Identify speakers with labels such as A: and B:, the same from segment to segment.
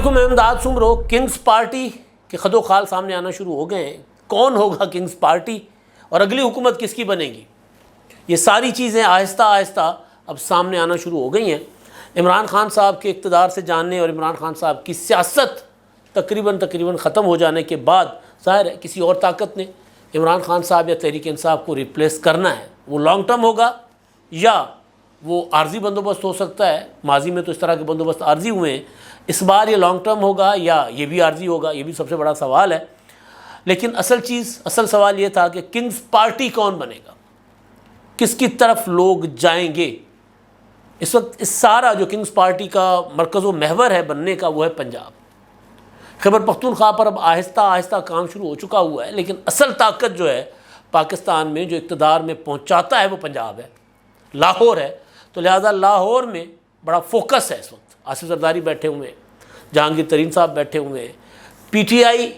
A: علیکم، میں امداد سمرو۔ کنگز پارٹی کے خد و خال سامنے آنا شروع ہو گئے ہیں۔ کون ہوگا کنگز پارٹی اور اگلی حکومت کس کی بنے گی، یہ ساری چیزیں آہستہ آہستہ اب سامنے آنا شروع ہو گئی ہیں۔ عمران خان صاحب کے اقتدار سے جاننے اور عمران خان صاحب کی سیاست تقریباً ختم ہو جانے کے بعد ظاہر ہے کسی اور طاقت نے عمران خان صاحب یا تحریک انصاف کو ریپلیس کرنا ہے۔ وہ لانگ ٹرم ہوگا یا وہ عارضی بندوبست ہو سکتا ہے۔ ماضی میں تو اس طرح کے بندوبست عارضی ہوئے ہیں، اس بار یہ لانگ ٹرم ہوگا یا یہ بھی عارضی ہوگا، یہ بھی سب سے بڑا سوال ہے۔ لیکن اصل سوال یہ تھا کہ کنگز پارٹی کون بنے گا، کس کی طرف لوگ جائیں گے۔ اس وقت اس سارا جو کنگز پارٹی کا مرکز و محور ہے بننے کا، وہ ہے پنجاب۔ خیبر پختونخوا پر اب آہستہ آہستہ کام شروع ہو چکا ہوا ہے، لیکن اصل طاقت جو ہے پاکستان میں جو اقتدار میں پہنچاتا ہے وہ پنجاب ہے، لاہور ہے۔ تو لہذا لاہور میں بڑا فوکس ہے اس وقت۔ آصف زرداری بیٹھے ہوئے ہیں، جہانگیر ترین صاحب بیٹھے ہوئے ہیں، پی ٹی آئی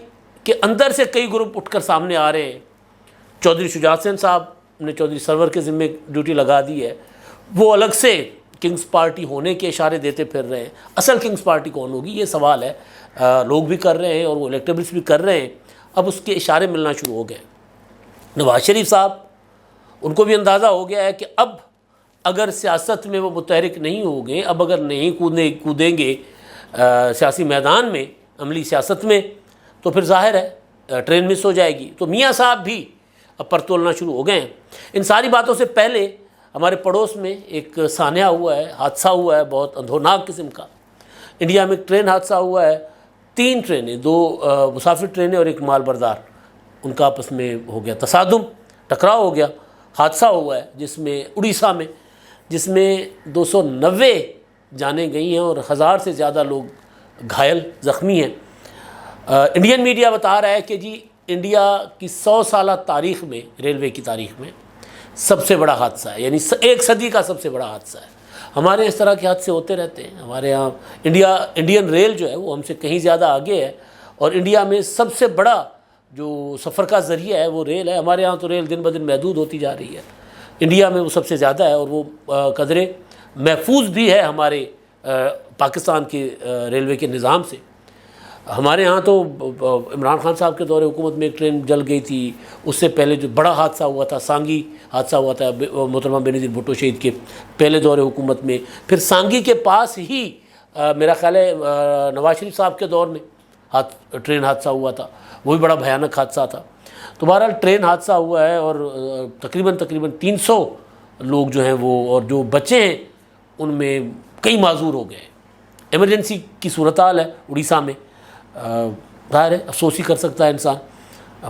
A: کے اندر سے کئی گروپ اٹھ کر سامنے آ رہے ہیں۔ چودھری شجاعت حسین صاحب نے چودھری سرور کے ذمے ڈیوٹی لگا دی ہے، وہ الگ سے کنگز پارٹی ہونے کے اشارے دیتے پھر رہے ہیں۔ اصل کنگز پارٹی کون ہوگی یہ سوال ہے، لوگ بھی کر رہے ہیں اور وہ الیکٹیبلس بھی کر رہے ہیں۔ اب اس کے اشارے ملنا شروع ہو گئے۔ نواز شریف صاحب، ان کو بھی اندازہ ہو گیا ہے کہ اب اگر سیاست میں وہ متحرک نہیں ہوں گے، اب اگر نہیں کودیں گے سیاسی میدان میں، عملی سیاست میں، تو پھر ظاہر ہے ٹرین مس ہو جائے گی۔ تو میاں صاحب بھی اب پر تولنا شروع ہو گئے ہیں۔ ان ساری باتوں سے پہلے ہمارے پڑوس میں ایک سانحہ ہوا ہے، حادثہ ہوا ہے بہت اندھوناک قسم کا۔ انڈیا میں ایک ٹرین حادثہ ہوا ہے، 3 ٹرینیں، 2 مسافر ٹرینیں اور ایک مال بردار، ان کا آپس میں ہو گیا تصادم، ٹکراؤ ہو گیا، حادثہ ہوا ہے جس میں اڑیسہ میں، جس میں 290 جانیں گئی ہیں اور 1000 سے زیادہ لوگ گھائل زخمی ہیں۔ انڈین میڈیا بتا رہا ہے کہ جی انڈیا کی 100 سالہ تاریخ میں، ریلوے کی تاریخ میں سب سے بڑا حادثہ ہے، یعنی 1 صدی کا سب سے بڑا حادثہ ہے۔ ہمارے اس طرح کے حادثے ہوتے رہتے ہیں۔ ہمارے ہاں انڈین ریل جو ہے وہ ہم سے کہیں زیادہ آگے ہے، اور انڈیا میں سب سے بڑا جو سفر کا ذریعہ ہے وہ ریل ہے۔ ہمارے ہاں تو ریل دن بدن محدود ہوتی جا رہی ہے، انڈیا میں وہ سب سے زیادہ ہے، اور وہ قدرے محفوظ بھی ہے ہمارے پاکستان کے ریلوے کے نظام سے۔ ہمارے ہاں تو عمران خان صاحب کے دور حکومت میں ایک ٹرین جل گئی تھی، اس سے پہلے جو بڑا حادثہ ہوا تھا، سانگی حادثہ ہوا تھا محترمہ بینظیر بھٹو شہید کے پہلے دور حکومت میں۔ پھر سانگی کے پاس ہی میرا خیال ہے نواز شریف صاحب کے دور میں ٹرین حادثہ ہوا تھا، وہ بھی بڑا بھیانک حادثہ تھا۔ تو بہرحال ٹرین حادثہ ہوا ہے اور تقریباً 300 لوگ جو ہیں وہ، اور جو بچے ہیں ان میں کئی معذور ہو گئے۔ ایمرجنسی کی صورتحال ہے اڑیسہ میں۔ ظاہر ہے افسوس ہی کر سکتا ہے انسان،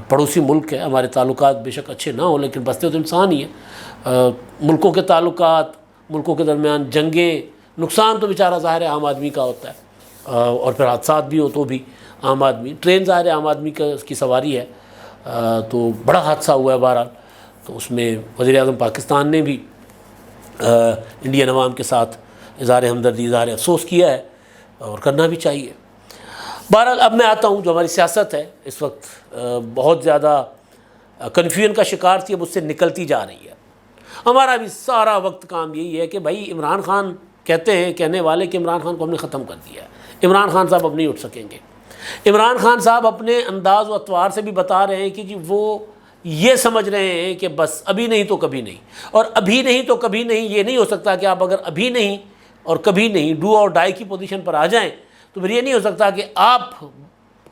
A: پڑوسی ملک ہے، ہمارے تعلقات بے شک اچھے نہ ہوں لیکن بستے تو انسان ہی ہیں۔ ملکوں کے تعلقات، ملکوں کے درمیان جنگیں، نقصان تو بیچارہ ظاہر ہے عام آدمی کا ہوتا ہے، اور پھر حادثات بھی ہو تو بھی عام آدمی، ٹرین ظاہر ہے عام آدمی کی سواری ہے۔ تو بڑا حادثہ ہوا ہے بہرحال، تو اس میں وزیر اعظم پاکستان نے بھی انڈین عوام کے ساتھ اظہار ہمدردی، اظہار افسوس کیا ہے، اور کرنا بھی چاہیے۔ بہرحال اب میں آتا ہوں، جو ہماری سیاست ہے اس وقت بہت زیادہ کنفیوژن کا شکار تھی، اب اس سے نکلتی جا رہی ہے۔ ہمارا بھی سارا وقت کام یہی ہے کہ بھائی عمران خان کہنے والے کہ عمران خان کو ہم نے ختم کر دیا ہے، عمران خان صاحب اب نہیں اٹھ سکیں گے۔ عمران خان صاحب اپنے انداز و اطوار سے بھی بتا رہے ہیں کہ جی وہ یہ سمجھ رہے ہیں کہ بس ابھی نہیں تو کبھی نہیں، اور ابھی نہیں تو کبھی نہیں یہ نہیں ہو سکتا کہ آپ اگر ابھی نہیں اور کبھی نہیں ڈو اور ڈائی کی پوزیشن پر آ جائیں تو پھر یہ نہیں ہو سکتا کہ آپ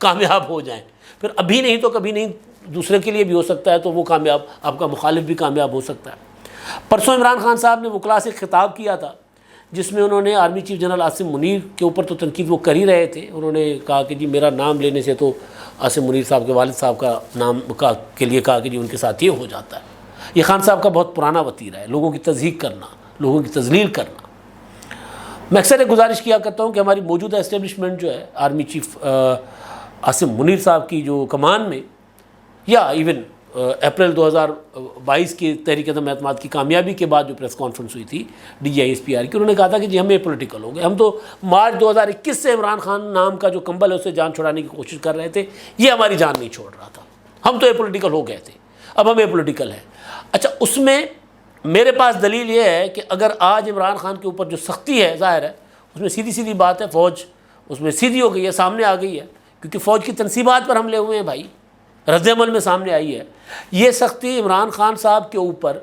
A: کامیاب ہو جائیں۔ پھر ابھی نہیں تو کبھی نہیں دوسرے کے لیے بھی ہو سکتا ہے، تو وہ کامیاب، آپ کا مخالف بھی کامیاب ہو سکتا ہے۔ پرسوں عمران خان صاحب نے وکلاء سے خطاب کیا تھا، جس میں انہوں نے army chief general Asim Munir کے اوپر تو تنقید وہ کر ہی رہے تھے۔ انہوں نے کہا کہ جی میرا نام لینے سے تو عاصم منیر صاحب کے والد صاحب کا نام کے لیے کہا کہ جی ان کے ساتھ یہ ہو جاتا ہے۔ یہ خان صاحب کا بہت پرانا وتیرہ ہے، لوگوں کی تضحیک کرنا، لوگوں کی تذلیل کرنا۔ میں اکثر ایک گزارش کیا کرتا ہوں کہ ہماری موجودہ اسٹیبلشمنٹ جو ہے آرمی چیف عاصم منیر صاحب کی جو کمان میں، یا ایون اپریل 2022 کی تحریک عدم اعتماد کی کامیابی کے بعد جو پریس کانفرنس ہوئی تھی D G I S P R کی، انہوں نے کہا تھا کہ جی ہم یہ پولیٹیکل ہو گئے، ہم تو مارچ 2021 سے عمران خان نام کا جو کمبل ہے اسے جان چھڑانے کی کوشش کر رہے تھے، یہ ہماری جان نہیں چھوڑ رہا تھا، ہم تو یہ پولیٹیکل ہو گئے تھے، اب ہم یہ پولیٹیکل ہیں۔ اچھا، اس میں میرے پاس دلیل یہ ہے کہ اگر آج عمران خان کے اوپر جو سختی ہے، ظاہر ہے اس میں سیدھی بات ہے، فوج اس میں سیدھی ہو گئی ہے، سامنے آ گئی ہے، کیونکہ فوج کی تنصیبات پر حملے ہوئے ہیں بھائی، رد عمل میں سامنے آئی ہے۔ یہ سختی عمران خان صاحب کے اوپر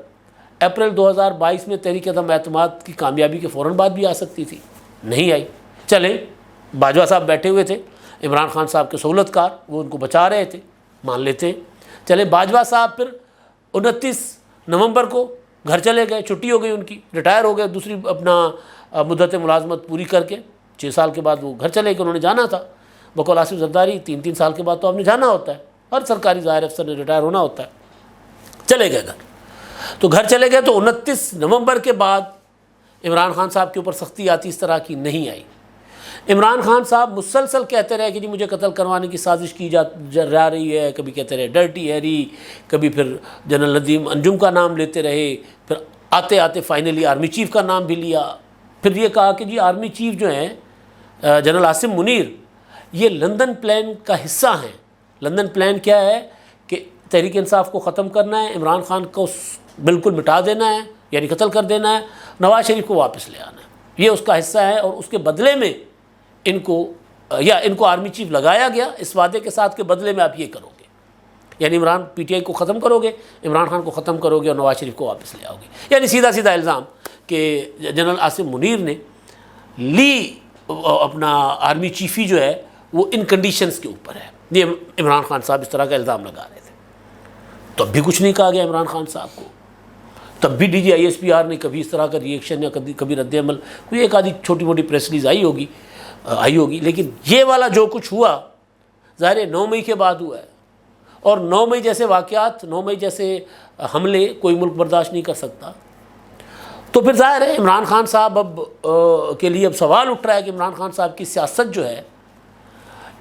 A: اپریل 2022 میں تحریک عدم اعتماد کی کامیابی کے فوراً بعد بھی آ سکتی تھی، نہیں آئی۔ چلیں، باجوہ صاحب بیٹھے ہوئے تھے، عمران خان صاحب کے سہولت کار، وہ ان کو بچا رہے تھے، مان لیتے ہیں۔ چلیں، باجوہ صاحب پھر 29 نومبر کو گھر چلے گئے، چھٹی ہو گئی ان کی، ریٹائر ہو گئے دوسری اپنا مدت ملازمت پوری کر کے، 6 سال کے بعد وہ گھر چلے گئے، انہوں نے جانا تھا بقول آصف زرداری، 3 سال کے بعد تو آپ نے جانا ہوتا ہے، ہر سرکاری ظاہر افسر نے ریٹائر ہونا ہوتا ہے۔ چلے گئے گھر، تو گھر چلے گئے تو 29 نومبر کے بعد عمران خان صاحب کے اوپر سختی آتی اس طرح کی نہیں آئی۔ عمران خان صاحب مسلسل کہتے رہے کہ جی مجھے قتل کروانے کی سازش کی جا رہی ہے، کبھی کہتے رہے ڈرٹی ہیری، کبھی پھر جنرل ندیم انجم کا نام لیتے رہے، پھر آتے آتے فائنلی آرمی چیف کا نام بھی لیا، پھر یہ کہا کہ جی آرمی چیف جو ہیں جنرل عاصم منیر یہ لندن پلان کا حصہ ہیں۔ لندن پلان کیا ہے کہ تحریک انصاف کو ختم کرنا ہے، عمران خان کو بالکل مٹا دینا ہے، یعنی قتل کر دینا ہے، نواز شریف کو واپس لے آنا ہے، یہ اس کا حصہ ہے، اور اس کے بدلے میں ان کو آرمی چیف لگایا گیا اس وعدے کے ساتھ کہ بدلے میں آپ یہ کرو گے، یعنی پی ٹی آئی کو ختم کرو گے، عمران خان کو ختم کرو گے اور نواز شریف کو واپس لے آؤ گے، یعنی سیدھا سیدھا الزام کہ جنرل عاصم منیر نے لی اپنا آرمی چیفی جو ہے وہ ان کنڈیشنز کے اوپر ہے۔ یہ عمران خان صاحب اس طرح کا الزام لگا رہے تھے، تب بھی کچھ نہیں کہا گیا عمران خان صاحب کو، تب بھی D G I S P R نے کبھی اس طرح کا ریئیکشن یا کبھی رد عمل، کوئی ایک آدھی چھوٹی موٹی پریس ریلیز آئی ہوگی، لیکن یہ والا جو کچھ ہوا ظاہر 9 مئی کے بعد ہوا ہے، اور 9 مئی جیسے واقعات، 9 مئی جیسے حملے کوئی ملک برداشت نہیں کر سکتا۔ تو پھر ظاہر ہے عمران خان صاحب کے لیے اب سوال اٹھ رہا ہے کہ عمران خان صاحب کی سیاست جو ہے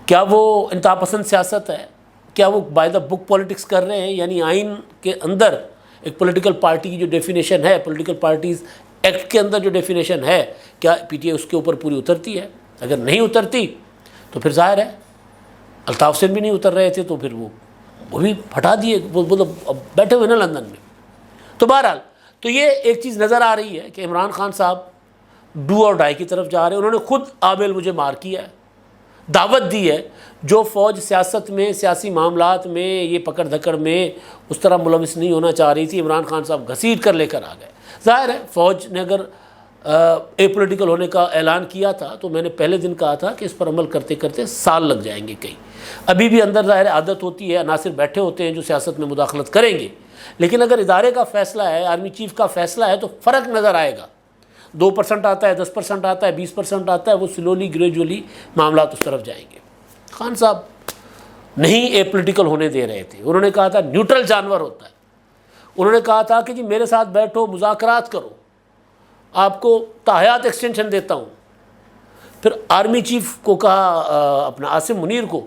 A: کیا وہ انتہا پسند سیاست ہے، کیا وہ بائی دا بک پولیٹکس کر رہے ہیں، یعنی آئین کے اندر ایک پولیٹیکل پارٹی کی جو ڈیفینیشن ہے، پولیٹیکل پارٹیز ایکٹ کے اندر جو ڈیفینیشن ہے، کیا پی ٹی آئی اس کے اوپر پوری اترتی ہے؟ اگر نہیں اترتی تو پھر ظاہر ہے الطاف حسین بھی نہیں اتر رہے تھے تو پھر وہ بھی ہٹا دیے، وہ تو بیٹھے ہوئے نا لندن میں۔ تو بہرحال تو یہ ایک چیز نظر آ رہی ہے کہ عمران خان صاحب ڈو اور ڈائی کی طرف جا رہے ہیں۔ انہوں نے خود آبیل مجھے مار کیا ہے، دعوت دی ہے، جو فوج سیاست میں، سیاسی معاملات میں، یہ پکڑ دھکڑ میں اس طرح ملوث نہیں ہونا چاہ رہی تھی، عمران خان صاحب گھسیٹ کر لے کر آ گئے۔ ظاہر ہے فوج نے اگر اے پولیٹیکل ہونے کا اعلان کیا تھا تو میں نے پہلے دن کہا تھا کہ اس پر عمل کرتے کرتے سال لگ جائیں گے کہیں، ابھی بھی اندر ظاہر عادت ہوتی ہے، عناصر بیٹھے ہوتے ہیں جو سیاست میں مداخلت کریں گے، لیکن اگر ادارے کا فیصلہ ہے، آرمی چیف کا فیصلہ ہے تو فرق نظر آئے گا، 2% آتا ہے، 10% آتا ہے، 20% آتا ہے، وہ سلولی گریجولی معاملات اس طرف جائیں گے۔ خان صاحب نہیں اے پولیٹیکل ہونے دے رہے تھے، انہوں نے کہا تھا نیوٹرل جانور ہوتا ہے، انہوں نے کہا تھا کہ جی میرے ساتھ بیٹھو، مذاکرات کرو، آپ کو تاحیات ایکسٹینشن دیتا ہوں۔ پھر آرمی چیف کو کہا اپنا عاصم منیر کو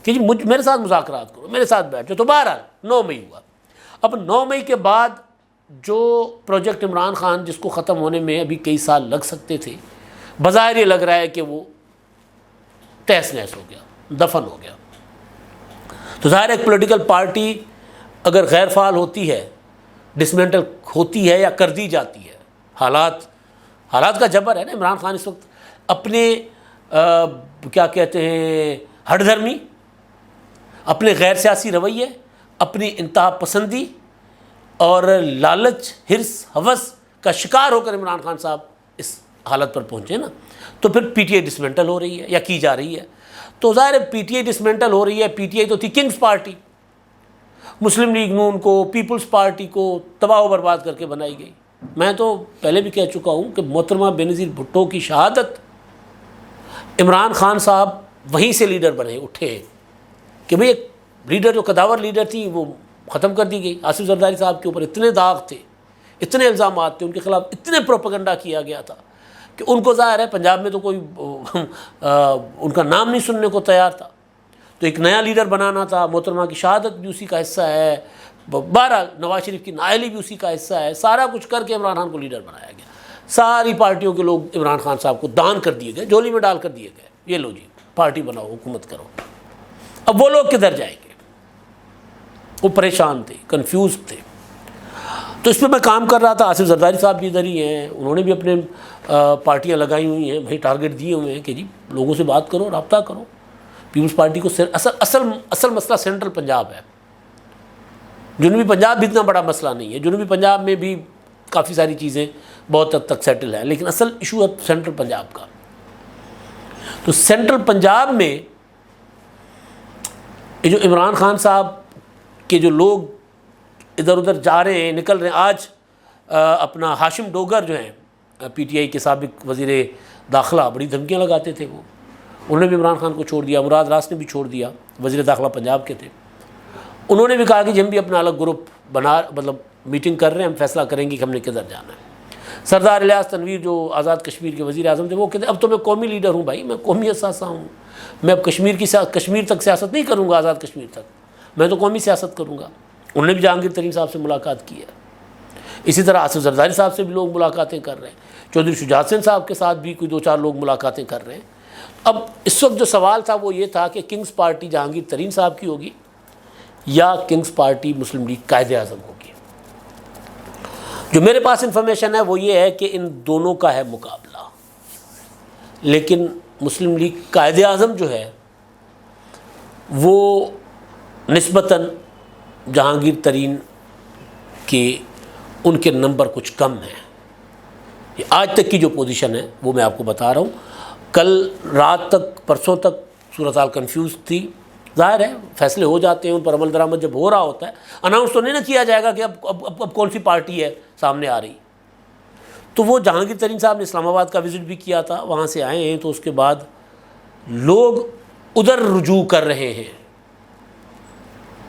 A: کہ جی میرے ساتھ مذاکرات کرو، میرے ساتھ بیٹھو۔ تو بہرحال 9 مئی ہوا۔ اب 9 مئی کے بعد جو پروجیکٹ عمران خان جس کو ختم ہونے میں ابھی کئی سال لگ سکتے تھے، بظاہر یہ لگ رہا ہے کہ وہ تہس نہس ہو گیا، دفن ہو گیا۔ تو ظاہر ایک پولیٹیکل پارٹی اگر غیر فعال ہوتی ہے، ڈسمنٹل ہوتی ہے یا کر دی جاتی ہے، حالات کا جبر ہے نا۔ عمران خان اس وقت اپنے کیا کہتے ہیں ہٹ دھرمی، اپنے غیر سیاسی رویے، اپنی انتہا پسندی اور لالچ، حرص، ہوس کا شکار ہو کر عمران خان صاحب اس حالت پر پہنچے نا۔ تو پھر پی ٹی آئی ڈسمنٹل ہو رہی ہے یا کی جا رہی ہے، تو ظاہر ہے پی ٹی آئی ڈسمنٹل ہو رہی ہے۔ پی ٹی آئی تو تھی کنگز پارٹی، مسلم لیگ نون کو، پیپلز پارٹی کو تباہ و برباد کر کے بنائی گئی۔ میں تو پہلے بھی کہہ چکا ہوں کہ محترمہ بینظیر بھٹو کی شہادت، عمران خان صاحب وہیں سے لیڈر بنے اٹھے کہ بھئی ایک لیڈر جو قداور لیڈر تھی وہ ختم کر دی گئی۔ آصف زرداری صاحب کے اوپر اتنے داغ تھے، اتنے الزامات تھے، ان کے خلاف اتنے پروپیگنڈا کیا گیا تھا کہ ان کو ظاہر ہے پنجاب میں تو کوئی ان کا نام نہیں سننے کو تیار تھا۔ تو ایک نیا لیڈر بنانا تھا، محترمہ کی شہادت بھی اسی کا حصہ ہے، بہرحال نواز شریف کی نااہلی بھی اسی کا حصہ ہے، سارا کچھ کر کے عمران خان کو لیڈر بنایا گیا۔ ساری پارٹیوں کے لوگ عمران خان صاحب کو دان کر دیے گئے، جولی میں ڈال کر دیے گئے، یہ لو جی پارٹی بناؤ، حکومت کرو۔ اب وہ لوگ کدھر جائیں گے؟ وہ پریشان تھے، کنفیوز تھے۔ تو اس پہ میں کام کر رہا تھا. آصف زرداری صاحب بھی ادھر ہی ہیں, انہوں نے بھی اپنے پارٹیاں لگائی ہوئی ہیں بھائی, ٹارگٹ دیے ہوئے ہیں کہ جی لوگوں سے بات کرو, رابطہ کرو. پیپلز پارٹی کو اصل مسئلہ سینٹرل پنجاب ہے, جنوبی پنجاب بھی اتنا بڑا مسئلہ نہیں ہے. جنوبی پنجاب میں بھی کافی ساری چیزیں بہت حد تک سیٹل ہیں, لیکن اصل ایشو ہے سینٹرل پنجاب کا. تو سینٹرل پنجاب میں یہ جو عمران خان صاحب کے جو لوگ ادھر ادھر جا رہے ہیں, نکل رہے ہیں. آج اپنا ہاشم ڈوگر جو ہیں پی ٹی آئی کے سابق وزیر داخلہ, بڑی دھمکیاں لگاتے تھے وہ, انہوں نے بھی عمران خان کو چھوڑ دیا. مراد راس نے بھی چھوڑ دیا, وزیر داخلہ پنجاب کے تھے. انہوں نے بھی کہا کہ ہم بھی اپنا الگ گروپ مطلب میٹنگ کر رہے ہیں, ہم فیصلہ کریں گے کہ ہم نے کدھر جانا ہے. سردار الیاس تنویر جو آزاد کشمیر کے وزیر اعظم تھے, وہ کہتے اب تو میں قومی لیڈر ہوں بھائی, میں قومی اثاثہ ہوں, میں اب کشمیر تک سیاست نہیں کروں گا, آزاد کشمیر تک, میں تو قومی سیاست کروں گا. انہوں نے بھی جہانگیر ترین صاحب سے ملاقات کی ہے. اسی طرح آصف زرداری صاحب سے بھی لوگ ملاقاتیں کر رہے ہیں. چودھری شجاعت حسین صاحب کے ساتھ بھی کوئی 2-4 لوگ ملاقاتیں کر رہے ہیں. اب اس وقت جو سوال تھا وہ یہ تھا کہ کنگز پارٹی جہانگیر ترین صاحب کی ہوگی یا کنگز پارٹی مسلم لیگ قائد اعظم ہوگی. جو میرے پاس انفارمیشن ہے وہ یہ ہے کہ ان دونوں کا ہے مقابلہ, لیکن مسلم لیگ قائد اعظم جو ہے وہ نسبتاً جہانگیر ترین کے ان کے نمبر کچھ کم ہیں. یہ آج تک کی جو پوزیشن ہے وہ میں آپ کو بتا رہا ہوں. کل رات تک, پرسوں تک صورتحال کنفیوز تھی. ظاہر ہے فیصلے ہو جاتے ہیں, ان پر عمل درآمد جب ہو رہا ہوتا ہے, اناؤنس تو نہیں نہ کیا جائے گا کہ اب کون سی پارٹی ہے سامنے آ رہی. تو وہ جہانگیر ترین صاحب نے اسلام آباد کا وزٹ بھی کیا تھا, وہاں سے آئے ہیں, تو اس کے بعد لوگ ادھر رجوع کر رہے ہیں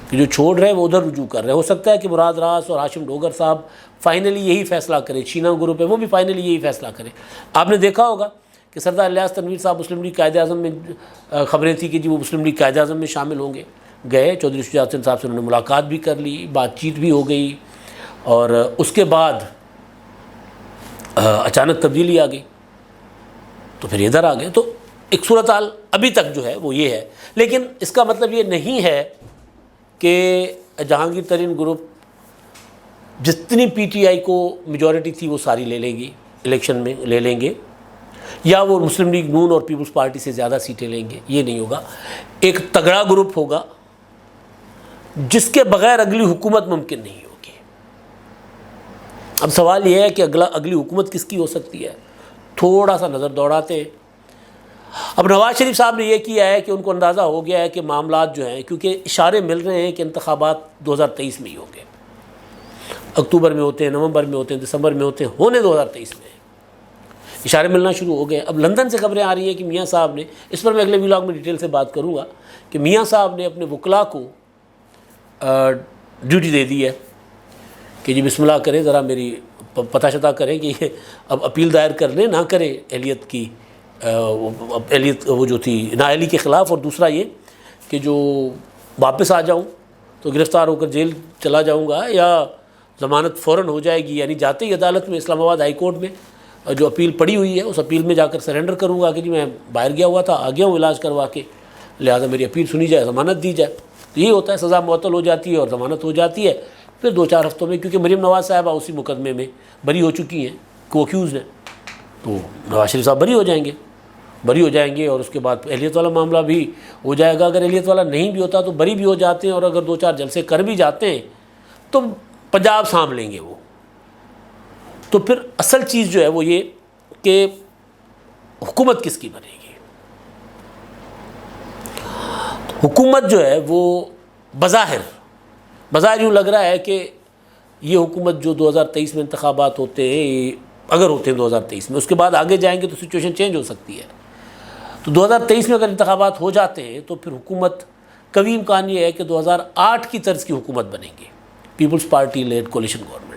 A: کہ جو چھوڑ رہے ہیں وہ ادھر رجوع کر رہے ہیں. ہو سکتا ہے کہ مراد راس اور ہاشم ڈوگر صاحب فائنلی یہی فیصلہ کریں, چینا گروپ ہے وہ بھی فائنلی یہی فیصلہ کریں. آپ نے دیکھا ہوگا کہ سردار الیاس تنویر صاحب مسلم لیگ قائد اعظم میں خبریں تھیں کہ جی وہ مسلم لیگ قائد اعظم میں شامل ہوں گے. گئے, چودھری شجاعت حسین صاحب سے انہوں نے ملاقات بھی کر لی, بات چیت بھی ہو گئی, اور اس کے بعد اچانک تبدیلی آ گئی تو پھر ادھر آ گئے. تو ایک صورتحال ابھی تک جو ہے وہ یہ ہے, لیکن اس کا مطلب یہ نہیں ہے کہ جہانگیر ترین گروپ جتنی پی ٹی آئی کو میجورٹی تھی وہ ساری لے لے گی, الیکشن میں لے لیں گے, یا وہ مسلم لیگ نون اور پیپلز پارٹی سے زیادہ سیٹیں لیں گے. یہ نہیں ہوگا. ایک تگڑا گروپ ہوگا جس کے بغیر اگلی حکومت ممکن نہیں ہوگی. اب سوال یہ ہے کہ اگلی حکومت کس کی ہو سکتی ہے. تھوڑا سا نظر دوڑاتے ہیں. اب نواز شریف صاحب نے یہ کیا ہے کہ ان کو اندازہ ہو گیا ہے کہ معاملات جو ہیں, کیونکہ اشارے مل رہے ہیں کہ انتخابات 2023 میں ہی ہوں گے, اکتوبر میں ہوتے ہیں, نومبر میں ہوتے ہیں, دسمبر میں ہوتے ہیں, ہونے 2023 میں اشارے ملنا شروع ہو گئے. اب لندن سے خبریں آ رہی ہیں کہ میاں صاحب نے, اس پر میں اگلے ولاگ میں ڈیٹیل سے بات کروں گا, کہ میاں صاحب نے اپنے وکلاء کو ڈیوٹی دے دی ہے کہ جی بسم اللہ کریں, ذرا میری پتہ شتہ کریں کہ یہ اب اپیل دائر کر لیں, نہ کریں اہلیت کی, اہلیت وہ جو تھی نااہلی کے خلاف, اور دوسرا یہ کہ جو واپس آ جاؤں تو گرفتار ہو کر جیل چلا جاؤں گا, یا ضمانت فوراً ہو جائے گی, یعنی جاتے ہی عدالت میں اسلام آباد ہائی کورٹ میں جو اپیل پڑی ہوئی ہے اس اپیل میں جا کر سرنڈر کروں گا کہ جی میں باہر گیا ہوا تھا, آ گیا ہوں علاج کروا کے, لہٰذا میری اپیل سنی جائے, ضمانت دی جائے. تو یہی ہوتا ہے, سزا معطل ہو جاتی ہے اور ضمانت ہو جاتی ہے. پھر 2-4 ہفتوں میں, کیونکہ مریم نواز صاحبہ اسی مقدمے میں بری ہو چکی ہیں, کو اکیوزڈ ہیں, تو نواز شریف صاحب بری ہو جائیں گے, اور اس کے بعد اہلیت والا معاملہ بھی ہو جائے گا. اگر اہلیت والا نہیں بھی ہوتا تو بری بھی ہو جاتے ہیں, اور اگر 2-4 جلسے کر بھی جاتے ہیں تو پنجاب سانبھ لیں گے وہ. تو پھر اصل چیز جو ہے وہ یہ کہ حکومت کس کی بنے گی. حکومت جو ہے وہ بظاہر یوں لگ رہا ہے کہ یہ حکومت جو 2023 میں انتخابات ہوتے ہیں, اگر ہوتے ہیں 2023 میں, اس کے بعد آگے جائیں گے تو سچویشن چینج ہو سکتی ہے. تو 2023 میں اگر انتخابات ہو جاتے ہیں تو پھر حکومت, قوی امکان یہ ہے کہ 2008 کی طرز کی حکومت بنے گی, People's Party lead coalition government.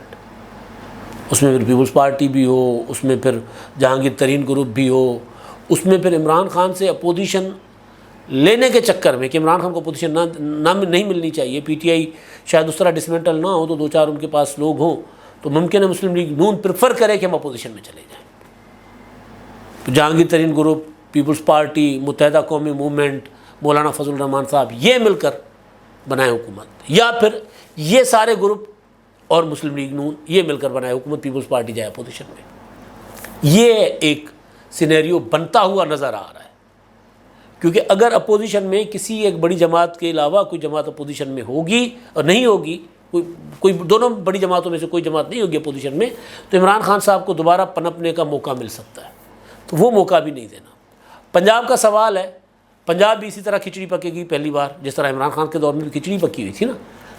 A: اس میں پھر پیپلز پارٹی بھی ہو, اس میں پھر جہانگیر ترین گروپ بھی ہو, اس میں پھر عمران خان سے اپوزیشن لینے کے چکر میں کہ عمران خان کو اپوزیشن نہیں ملنی چاہیے, پی ٹی آئی شاید اس طرح ڈسمنٹل نہ ہو, تو 2-4 ان کے پاس لوگ ہوں, تو ممکن ہے مسلم لیگ نون پریفر کرے کہ ہم اپوزیشن میں چلے جائیں. تو جہانگیر ترین گروپ, پیپلز پارٹی, متحدہ قومی موومنٹ, مولانا فضل الرحمان صاحب, یہ مل کر بنائیں حکومت, یا پھر یہ سارے گروپ اور مسلم لیگ نون یہ مل کر بنائے حکومت، پیپلز پارٹی جائے اپوزیشن میں. یہ ایک سینیریو بنتا ہوا نظر آ رہا ہے، کیونکہ اگر اپوزیشن میں کسی ایک بڑی جماعت کے علاوہ کوئی جماعت اپوزیشن میں ہوگی اور نہیں ہوگی، کوئی دونوں بڑی جماعتوں میں سے کوئی جماعت نہیں ہوگی اپوزیشن میں، تو عمران خان صاحب کو دوبارہ پنپنے کا موقع مل سکتا ہے. تو وہ موقع بھی نہیں دینا. پنجاب کا سوال ہے، پنجاب بھی اسی طرح کھچڑی پکے گی پہلی بار، جس طرح عمران خان کے دور میں بھی کھچڑی پکی ہوئی تھی نا،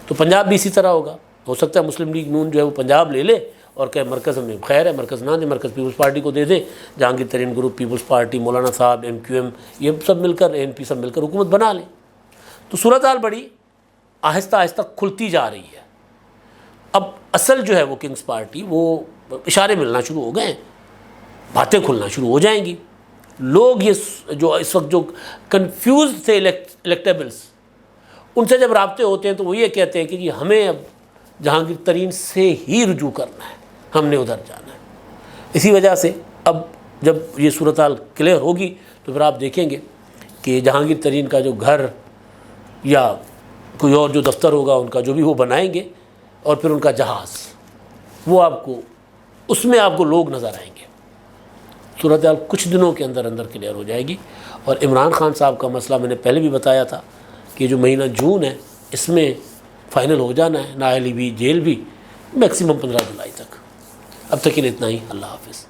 A: تو پنجاب بھی اسی طرح ہوگا. ہو سکتا ہے مسلم لیگ نون جو ہے وہ پنجاب لے لے اور کہ مرکز میں خیر ہے، مرکز نہ دے، مرکز پیپلز پارٹی کو دے دے. جہانگیر ترین گروپ، پیپلز پارٹی، مولانا صاحب، MQM، یہ سب مل کر ANP سب مل کر حکومت بنا لیں. تو صورتحال بڑی آہستہ آہستہ کھلتی جا رہی ہے. اب اصل جو ہے وہ کنگز پارٹی، وہ اشارے ملنا شروع ہو گئے ہیں، باتیں کھلنا شروع ہو جائیں گی. لوگ یہ جو اس وقت جو کنفیوز تھے الیکٹیبلز، ان سے جب رابطے ہوتے ہیں تو وہ یہ کہتے ہیں کہ جی ہمیں اب جہانگیر ترین سے ہی رجوع کرنا ہے، ہم نے ادھر جانا ہے. اسی وجہ سے اب جب یہ صورتحال کلیئر ہوگی تو پھر آپ دیکھیں گے کہ جہانگیر ترین کا جو گھر یا کوئی اور جو دفتر ہوگا ان کا جو بھی وہ بنائیں گے، اور پھر ان کا جہاز، وہ آپ کو اس میں آپ کو لوگ نظر آئیں گے. صورتحال کچھ دنوں کے اندر اندر کلیئر ہو جائے گی. اور عمران خان صاحب کا مسئلہ میں نے پہلے بھی بتایا تھا کہ جو مہینہ جون ہے اس میں فائنل ہو جانا ہے، نااہلی بھی، جیل بھی، میکسیمم 15 جولائی تک. اب تک کے لیے اتنا ہی. اللہ حافظ.